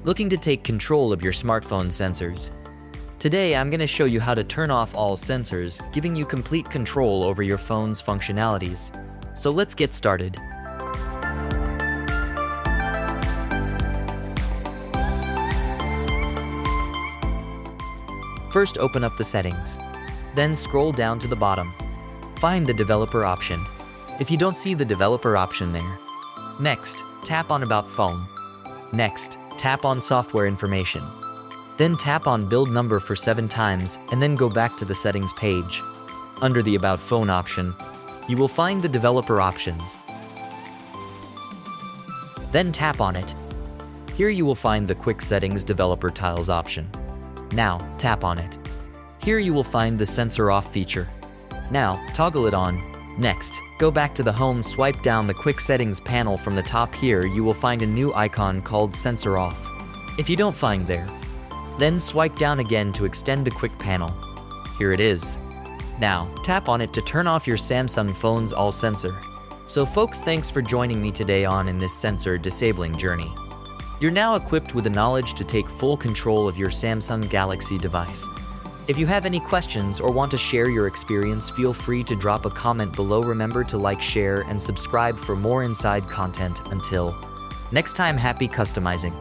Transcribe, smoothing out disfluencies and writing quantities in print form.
Looking to take control of your smartphone sensors? Today, I'm going to show you how to turn off all sensors, giving you complete control over your phone's functionalities. So let's get started. First, open up the settings. Then scroll down to the bottom. Find the developer option. If you don't see the developer option there, next, tap on About Phone. Next, tap on Software Information. Then tap on Build Number for 7 times and then go back to the settings page. Under the About Phone option, you will find the developer options. Then tap on it. Here you will find the Quick Settings Developer Tiles option. Now, tap on it. Here you will find the Sensor Off feature. Now, toggle it on. Next, go back to the Home, swipe down the Quick Settings panel. From the top here, you will find a new icon called Sensor Off. If you don't find there, then swipe down again to extend the quick panel. Here it is. Now, tap on it to turn off your Samsung phone's all sensor. So folks, thanks for joining me today in this sensor disabling journey. You're now equipped with the knowledge to take full control of your Samsung Galaxy device. If you have any questions or want to share your experience, feel free to drop a comment below. Remember to like, share, and subscribe for more inside content. Until next time, happy customizing.